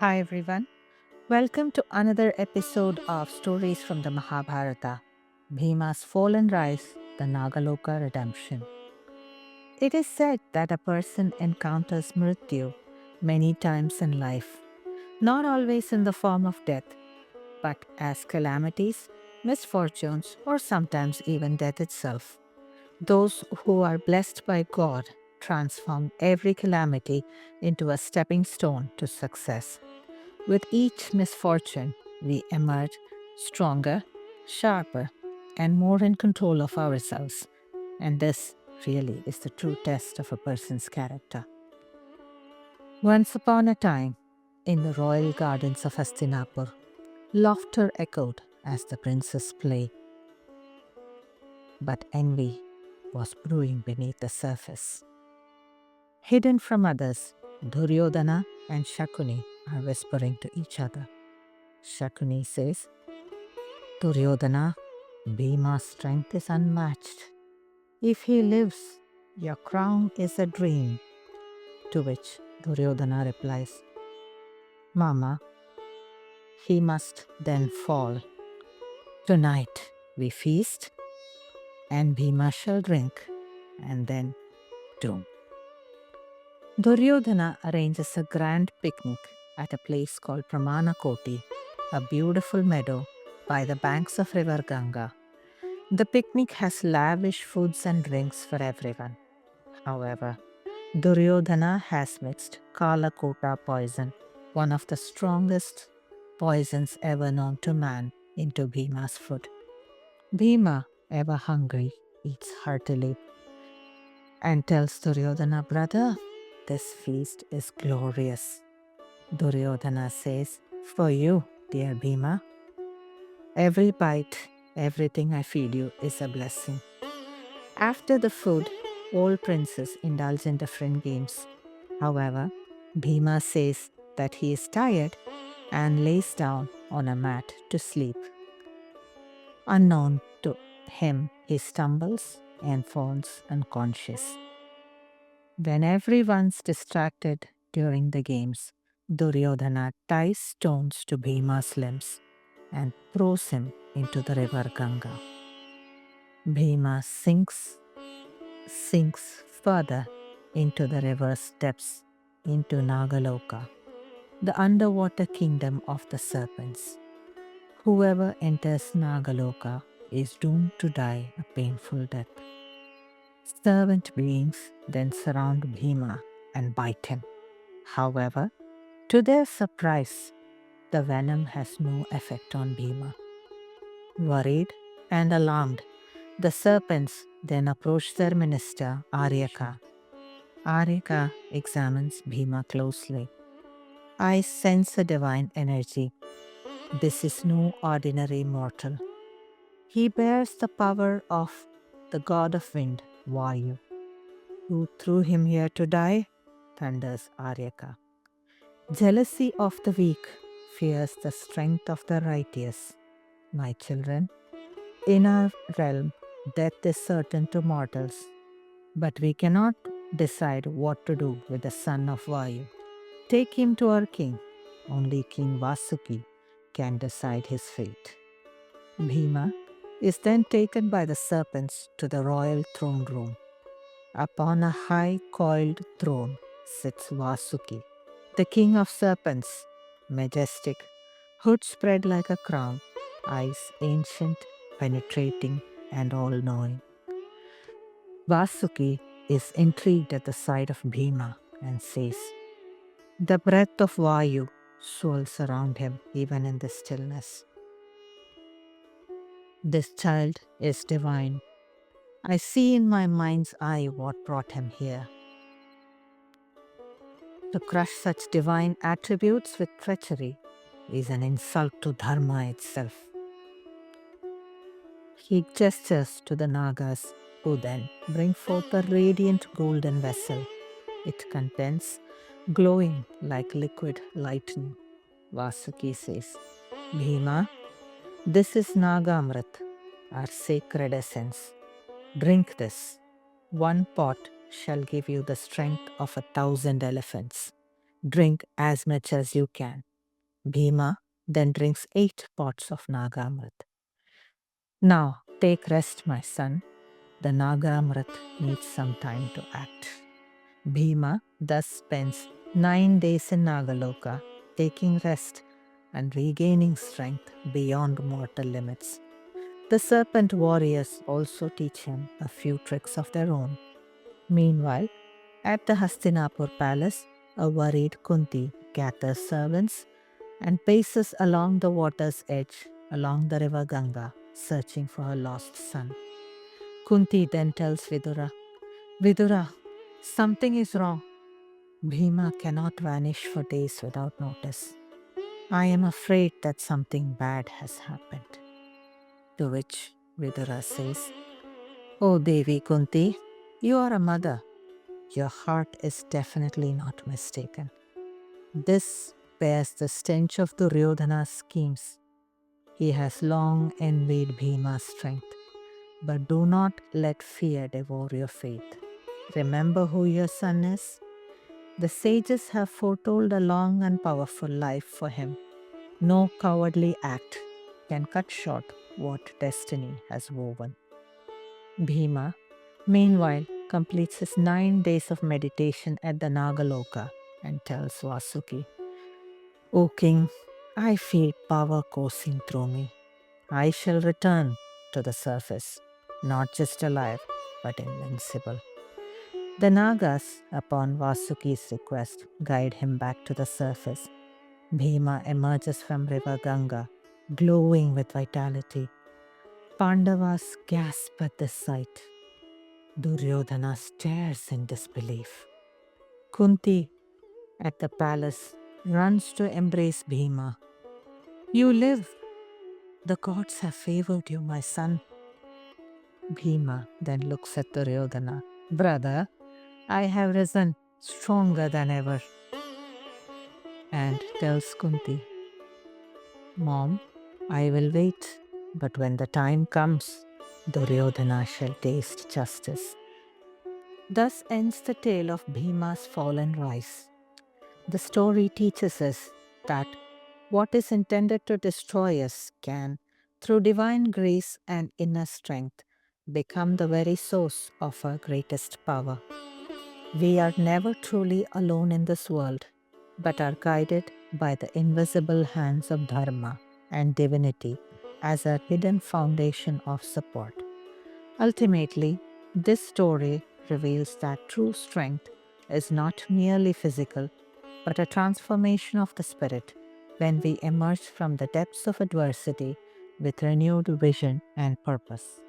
Hi everyone, welcome to another episode of Stories from the Mahabharata, Bhima's Fall and Rise, the Nagaloka Redemption. It is said that a person encounters Mrityu many times in life, not always in the form of death, but as calamities, misfortunes, or sometimes even death itself. Those who are blessed by God transform every calamity into a stepping stone to success. With each misfortune, we emerge stronger, sharper, and more in control of ourselves. And this really is the true test of a person's character. Once upon a time, in the royal gardens of Hastinapur, laughter echoed as the princes played, but envy was brewing beneath the surface. Hidden from others, Duryodhana and Shakuni are whispering to each other. Shakuni says, Duryodhana, Bhima's strength is unmatched. If he lives, your crown is a dream. To which Duryodhana replies, Mama, he must then fall. Tonight we feast, and Bhima shall drink, and then doom. Duryodhana arranges a grand picnic at a place called Pramanakoti, a beautiful meadow by the banks of river Ganga. The picnic has lavish foods and drinks for everyone. However, Duryodhana has mixed Kalakota poison, one of the strongest poisons ever known to man, into Bhima's food. Bhima, ever hungry, eats heartily and tells Duryodhana, Brother, this feast is glorious. Duryodhana says, For you, dear Bhima, every bite, everything I feed you is a blessing. After the food, all princes indulge in different games. However, Bhima says that he is tired and lays down on a mat to sleep. Unknown to him, he stumbles and falls unconscious. When everyone's distracted during the games, Duryodhana ties stones to Bhima's limbs and throws him into the river Ganga. Bhima sinks further into the river's depths, into Nagaloka, the underwater kingdom of the serpents. Whoever enters Nagaloka is doomed to die a painful death. Servant beings then surround Bhima and bite him. However, to their surprise, the venom has no effect on Bhima. Worried and alarmed, the serpents then approach their minister, Aryaka. Aryaka examines Bhima closely. I sense a divine energy. This is no ordinary mortal. He bears the power of the god of wind, Vayu. Who threw him here to die? Thunders Aryaka. Jealousy of the weak fears the strength of the righteous. My children, in our realm, death is certain to mortals, but we cannot decide what to do with the son of Vayu. Take him to our king. Only King Vasuki can decide his fate. Bhima is then taken by the serpents to the royal throne room. Upon a high coiled throne sits Vasuki, the king of serpents, majestic, hood spread like a crown, eyes ancient, penetrating, and all knowing. Vasuki is intrigued at the sight of Bhima and says, The breath of Vayu swirls around him even in the stillness. This child is divine. I see in my mind's eye what brought him here. To crush such divine attributes with treachery is an insult to Dharma itself. He gestures to the Nagas, who then bring forth a radiant golden vessel. It contains glowing like liquid lightning. Vasuki says, Bhima, this is Nagamrit, our sacred essence. Drink this. One pot shall give you the strength of 1,000 elephants. Drink as much as you can. Bhima then drinks 8 pots of Nagamrit. Now take rest, my son. The Nagamrit needs some time to act. Bhima thus spends 9 days in Nagaloka, taking rest and regaining strength beyond mortal limits. The serpent warriors also teach him a few tricks of their own. Meanwhile, at the Hastinapur palace, a worried Kunti gathers servants and paces along the water's edge along the river Ganga, searching for her lost son. Kunti then tells Vidura, Vidura, something is wrong. Bhima cannot vanish for days without notice. I am afraid that something bad has happened. To which Vidura says, Oh Devi Kunti, you are a mother. Your heart is definitely not mistaken. This bears the stench of Duryodhana's schemes. He has long envied Bhima's strength. But do not let fear devour your faith. Remember who your son is? The sages have foretold a long and powerful life for him. No cowardly act can cut short what destiny has woven. Bhima, meanwhile, completes his 9 days of meditation at the Nagaloka and tells Vasuki, O king, I feel power coursing through me. I shall return to the surface, not just alive, but invincible. The Nagas, upon Vasuki's request, guide him back to the surface. Bhima emerges from river Ganga, glowing with vitality. Pandavas gasp at the sight. Duryodhana stares in disbelief. Kunti, at the palace, runs to embrace Bhima. You live! The gods have favored you, my son. Bhima then looks at Duryodhana. Brother, I have risen stronger than ever. And tells Kunti, Mom, I will wait, but when the time comes, Duryodhana shall taste justice. Thus ends the tale of Bhima's fall and rise. The story teaches us that what is intended to destroy us can, through divine grace and inner strength, become the very source of our greatest power. We are never truly alone in this world, but are guided by the invisible hands of Dharma and divinity as our hidden foundation of support. Ultimately, this story reveals that true strength is not merely physical, but a transformation of the spirit when we emerge from the depths of adversity with renewed vision and purpose.